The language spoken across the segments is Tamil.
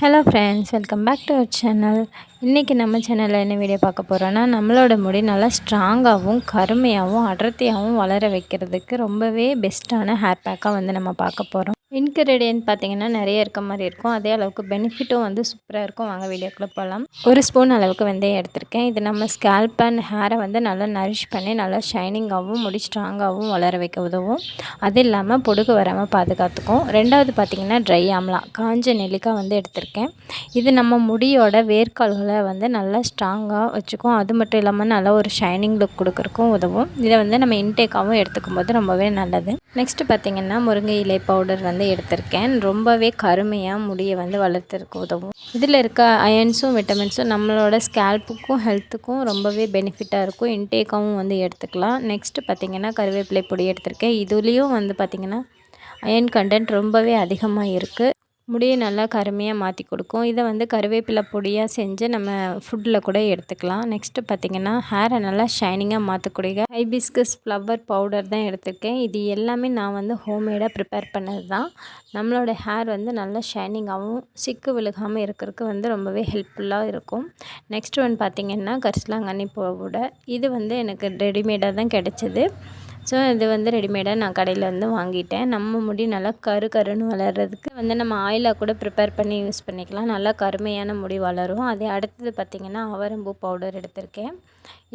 Hello friends, welcome back to our channel. இன்றைக்கி நம்ம சேனலில் என்ன வீடியோ பார்க்க போகிறோன்னா, நம்மளோட முடி நல்லா ஸ்ட்ராங்காகவும் கருமையாகவும் அடர்த்தியாகவும் வளர வைக்கிறதுக்கு ரொம்பவே பெஸ்ட்டான ஹேர் பேக்காக வந்து நம்ம பார்க்க போகிறோம். இன்க்ரீடியன்ட் பார்த்திங்கன்னா நிறைய இருக்க மாதிரி இருக்கும். அதே அளவுக்கு பெனிஃபிட்டும் வந்து சூப்பராக இருக்கும். வாங்க வீடியோக்குள்ளே போகலாம். ஒரு ஸ்பூன் அளவுக்கு வெந்தயம் எடுத்திருக்கேன். இது நம்ம ஸ்கேல்ப் அண்ட் ஹேரை வந்து நல்லா நரிஷ் பண்ணி நல்லா ஷைனிங்காகவும் முடி ஸ்ட்ராங்காகவும் வளர வைக்க உதவும். அது இல்லாமல் பொடுகு வராமல் பாதுகாத்துக்கும். ரெண்டாவது பார்த்திங்கன்னா ட்ரை ஆம்லா, காஞ்ச நெல்லிக்காய் வந்து எடுத்திருக்கேன். இது நம்ம முடியோட வேர்க்கால்களை வந்து நல்லா ஸ்ட்ராங்காக வச்சுக்கும். அது மட்டும் இல்லாமல் நல்லா ஒரு ஷைனிங் லுக் கொடுக்குறக்கும் உதவும். இதை வந்து நம்ம இன்டேக்காகவும் எடுத்துக்கும் போது ரொம்பவே நல்லது. நெக்ஸ்ட்டு பார்த்திங்கன்னா முருங்கை இலை பவுடர் வந்து எடுத்திருக்கேன். ரொம்பவே கருமையாக முடியை வந்து வளர்த்துறதுக்கு உதவும். இதில் இருக்க அயன்ஸும் விட்டமின்ஸும் நம்மளோட ஸ்கேல்ப்புக்கும் ஹெல்த்துக்கும் ரொம்பவே பெனிஃபிட்டாக இருக்கும். இன்டேக்காகவும் வந்து எடுத்துக்கலாம். நெக்ஸ்ட்டு பார்த்திங்கன்னா கருவேப்பிலை பொடி எடுத்திருக்கேன். இதுலேயும் வந்து பார்த்திங்கன்னா அயன் கண்டென்ட் ரொம்பவே அதிகமாக இருக்குது. முடியை நல்லா கருமையாக மாற்றி கொடுக்கும். இதை வந்து கருவேப்பிலை பொடியாக செஞ்சு நம்ம ஃபுட்டில் கூட எடுத்துக்கலாம். நெக்ஸ்ட்டு பார்த்திங்கன்னா ஹேரை நல்லா ஷைனிங்காக மாற்றக்கூடிய ஹைபிஸ்கஸ் ஃப்ளவர் பவுடர் தான் எடுத்திருக்கேன். இது எல்லாமே நான் வந்து ஹோம்மேடாக ப்ரிப்பேர் பண்ணது தான். நம்மளோட ஹேர் வந்து நல்லா ஷைனிங்காகவும் சிக்கு விழுகாமல் இருக்கிறதுக்கு வந்து ரொம்பவே ஹெல்ப்ஃபுல்லாக இருக்கும். நெக்ஸ்ட் ஒன் பார்த்திங்கன்னா கரிசலாங்கண்ணி பவுடர். இது வந்து எனக்கு ரெடிமேடாக தான் கிடச்சிது. ஸோ இது வந்து ரெடிமேடாக நான் கடையில் வந்து வாங்கிட்டேன். நம்ம முடி நல்லா கருன்னு வளர்கிறதுக்கு வந்து நம்ம ஆயிலாக கூட ப்ரிப்பேர் பண்ணி யூஸ் பண்ணிக்கலாம். நல்லா கருமையான முடி வளரும். அதே அடுத்தது பார்த்திங்கன்னா அவரம்பூ பவுடர் எடுத்திருக்கேன்.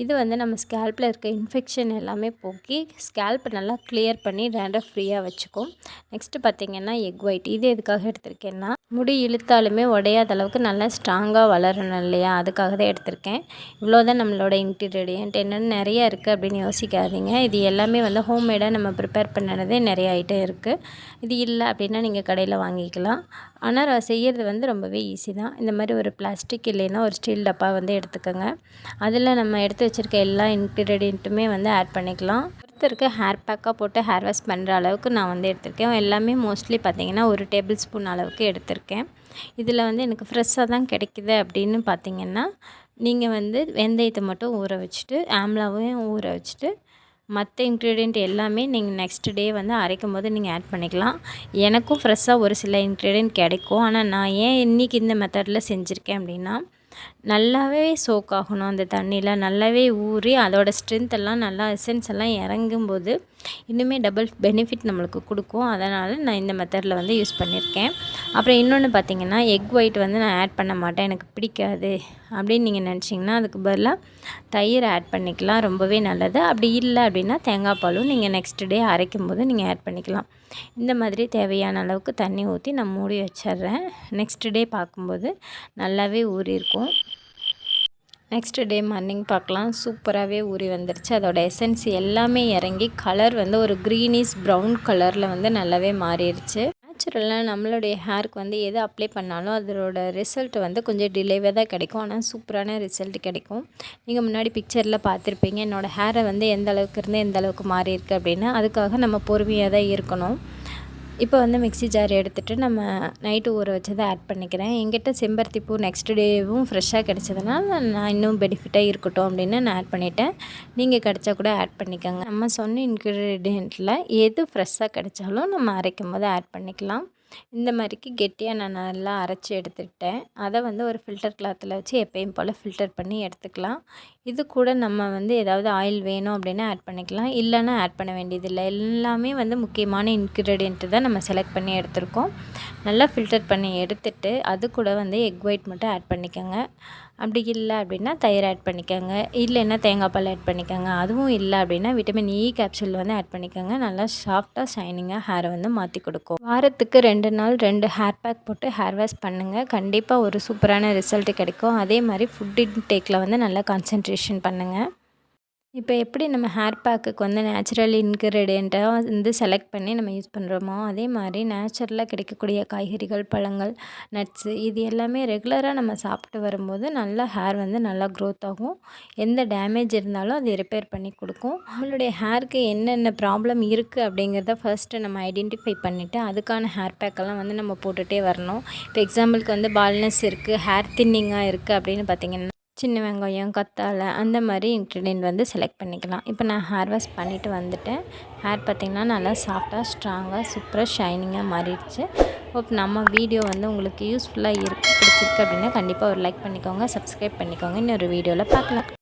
இது வந்து நம்ம ஸ்கேல்பில் இருக்க இன்ஃபெக்ஷன் எல்லாமே போக்கி ஸ்கேல்ப்பை நல்லா கிளியர் பண்ணி டேண்ட்ரஃப் ஃப்ரீயாக வச்சுக்கும். நெக்ஸ்ட்டு பார்த்திங்கன்னா எக் ஒயிட். இது எதுக்காக எடுத்திருக்கேன்னா முடி இழுத்தாலுமே உடையாத அளவுக்கு நல்லா ஸ்ட்ராங்காக வளரணும் இல்லையா, அதுக்காக தான் எடுத்திருக்கேன். இவ்வளோ தான் நம்மளோட இன்க்ரீடியன்ட். என்னென்னு நிறையா இருக்குது அப்படின்னு யோசிக்காதீங்க. இது எல்லாமே வந்து ஹோம்மேடாக நம்ம ப்ரிப்பேர் பண்ணதே நிறைய ஐட்டம் இருக்குது. இது இல்லை அப்படின்னா நீங்கள் கடையில் வாங்கிக்கலாம். ஆனால் செய்கிறது வந்து ரொம்பவே ஈஸி தான். இந்த மாதிரி ஒரு பிளாஸ்டிக் இல்லைன்னா ஒரு ஸ்டீல் டப்பா வந்து எடுத்துக்கோங்க. அதில் நம்ம எடுத்து வச்சுருக்க எல்லா இன்க்ரீடியண்ட்டுமே வந்து ஆட் பண்ணிக்கலாம். ஒருத்தருக்கு ஹேர் பேக்காக போட்டு ஹேர் வாஷ் பண்ணுற அளவுக்கு நான் வந்து எடுத்திருக்கேன். எல்லாமே மோஸ்ட்லி பார்த்திங்கன்னா ஒரு டேபிள் ஸ்பூன் அளவுக்கு எடுத்திருக்கேன். இதில் வந்து எனக்கு ஃப்ரெஷ்ஷாக தான் கிடைக்கிது அப்படின்னு பார்த்திங்கன்னா நீங்கள் வந்து வெந்தயத்தை மட்டும் ஊற வச்சுட்டு ஆம்லாவையும் ஊற வச்சுட்டு மற்ற இன்க்ரீடியண்ட் எல்லாமே நீங்கள் நெக்ஸ்ட் டே வந்து அரைக்கும் போது நீங்கள் ஆட் பண்ணிக்கலாம். எனக்கும் ஃப்ரெஷ்ஷாக ஒரு சில இன்க்ரீடியண்ட் கிடைக்கும். ஆனால் நான் ஏன் இன்றைக்கி இந்த மெத்தடில் செஞ்சுருக்கேன் அப்படின்னா நல்லாவே சோக் ஆகணும். அந்த தண்ணியில் நல்லாவே ஊறி அதோடய ஸ்ட்ரென்த் எல்லாம் நல்லா எசன்ஸ் எல்லாம் இறங்கும்போது இன்னுமே டபுள் பெனிஃபிட் நம்மளுக்கு கொடுக்கும். அதனால் நான் இந்த மெத்தடில் வந்து யூஸ் பண்ணியிருக்கேன். அப்புறம் இன்னொன்று பார்த்திங்கன்னா எக் ஒயிட் வந்து நான் ஆட் பண்ண மாட்டேன், எனக்கு பிடிக்காது அப்படின்னு நீங்கள் நினச்சிங்கன்னா அதுக்கு பதிலாக தயிர் ஆட் பண்ணிக்கலாம். ரொம்பவே நல்லது. அப்படி இல்லை அப்படின்னா தேங்காய் பாலும் நீங்கள் நெக்ஸ்ட் டே அரைக்கும் போது நீங்கள் ஆட் பண்ணிக்கலாம். இந்த மாதிரி தேவையான அளவுக்கு தண்ணி ஊற்றி நான் மூடி வச்சிட்றேன். நெக்ஸ்ட் டே பார்க்கும்போது நல்லாவே ஊறியிருக்கும். நெக்ஸ்ட் டே மார்னிங் பார்க்கலாம், சூப்பராகவே ஊறி வந்துருச்சு. அதோட எசன்ஸ் எல்லாமே இறங்கி கலர் வந்து ஒரு க்ரீனிஷ் ப்ரௌன் கலரில் வந்து நல்லாவே மாறிடுச்சு. நேச்சுரலாக நம்மளுடைய ஹேருக்கு வந்து எது அப்ளை பண்ணாலும் அதோட ரிசல்ட் வந்து கொஞ்சம் டிலேவாக தான் கிடைக்கும். ஆனால் சூப்பரான ரிசல்ட் கிடைக்கும். நீங்கள் முன்னாடி பிக்சரில் பார்த்துருப்பீங்க என்னோடய ஹேரை வந்து எந்த அளவுக்கு இருந்து எந்த அளவுக்கு மாறி இருக்குது அப்படின்னு. அதுக்காக நம்ம பொறுமையாக தான் இருக்கணும். இப்போ வந்து மிக்ஸி ஜார் எடுத்துகிட்டு நம்ம நைட்டு ஊற வச்சதை ஆட் பண்ணிக்கிறேன். என்கிட்ட செம்பருத்தி பூ நெக்ஸ்ட் டேவும் ஃப்ரெஷ்ஷாக கிடச்சதுனால நான் இன்னும் பெனிஃபிட்டாக இருக்கட்டும் அப்படின்னு நான் ஆட் பண்ணிவிட்டேன். நீங்கள் கிடச்சா கூட ஆட் பண்ணிக்கோங்க. நம்ம சொன்ன இன்க்ரீடியண்ட்டில் எது ஃப்ரெஷ்ஷாக கிடைச்சாலும் நம்ம அரைக்கும் போது ஆட் பண்ணிக்கலாம். இந்த மாதிரிக்கு கெட்டியாக நான் நல்லா அரைச்சி எடுத்துக்கிட்டேன். அதை வந்து ஒரு ஃபில்டர் கிளாத்தில் வச்சு எப்பயும் போல் ஃபில்டர் பண்ணி எடுத்துக்கலாம். இது கூட நம்ம வந்து ஏதாவது ஆயில் வேணும் அப்படின்னா ஆட் பண்ணிக்கலாம், இல்லைன்னா ஆட் பண்ண வேண்டியதில்லை. எல்லாமே வந்து முக்கியமான இன்க்ரீடியண்ட்டு தான் நம்ம செலக்ட் பண்ணி எடுத்துருக்கோம். நல்லா ஃபில்டர் பண்ணி எடுத்துகிட்டு அது கூட வந்து எக் ஒயிட் மட்டும் ஆட் பண்ணிக்கோங்க. அப்படி இல்லை அப்படின்னா தயிர் ஆட் பண்ணிக்கோங்க, இல்லைன்னா தேங்காய் பால் ஆட் பண்ணிக்கோங்க. அதுவும் இல்லை அப்படின்னா விட்டமின் இ கேப்சூல் வந்து ஆட் பண்ணிக்கோங்க. நல்லா சாஃப்டாக ஷைனிங்காக ஹேரை வந்து மாற்றி கொடுக்கும். வாரத்துக்கு 2 நாள் 2 ஹேர் பேக் போட்டு ஹேர் வாஷ் பண்ணுங்கள். கண்டிப்பாக ஒரு சூப்பரான ரிசல்ட் கிடைக்கும். அதே மாதிரி ஃபுட் இன்டேக்கில் வந்து நல்லா கான்சன்ட்ரேஷன் பண்ணுங்கள். இப்போ எப்படி நம்ம ஹேர் பேக்குக்கு வந்து நேச்சுரல் இன்க்ரீடியண்ட்டாக வந்து செலக்ட் பண்ணி நம்ம யூஸ் பண்ணுறோமோ அதே மாதிரி நேச்சுரலாக கிடைக்கக்கூடிய காய்கறிகள், பழங்கள், நட்ஸு இது எல்லாமே ரெகுலராக நம்ம சாப்பிட்டு வரும்போது நல்லா ஹேர் வந்து நல்லா க்ரோத் ஆகும். எந்த டேமேஜ் இருந்தாலும் அது ரிப்பேர் பண்ணி கொடுக்கும். நம்மளுடைய ஹேருக்கு என்னென்ன ப்ராப்ளம் இருக்குது அப்படிங்கிறத ஃபர்ஸ்ட்டு நம்ம ஐடென்டிஃபை பண்ணிவிட்டு அதுக்கான ஹேர் பேக்கெல்லாம் வந்து நம்ம போட்டுகிட்டே வரணும். இப்போ எக்ஸாம்பிளுக்கு வந்து பால்னஸ் இருக்குது, ஹேர் தின்னிங்காக இருக்குது அப்படின்னு பார்த்திங்கன்னா சின்ன வெங்காயம், கத்தாழை அந்த மாதிரி இன்க்ரீடியன்ட் வந்து செலக்ட் பண்ணிக்கலாம். இப்போ நான் ஹேர் வாஷ் பண்ணிவிட்டு வந்துட்டேன். ஹேர் பார்த்திங்கன்னா நல்லா சாஃப்டாக, ஸ்ட்ராங்காக, சூப்பராக, ஷைனிங்காக மாறிடுச்சு. ஹோப் நம்ம வீடியோ வந்து உங்களுக்கு யூஸ்ஃபுல்லாக பிடிச்சிருக்கு அப்படின்னா கண்டிப்பாக ஒரு லைக் பண்ணிக்கோங்க, சப்ஸ்கிரைப் பண்ணிக்கோங்க. இன்னொரு வீடியோவில் பார்க்கலாம்.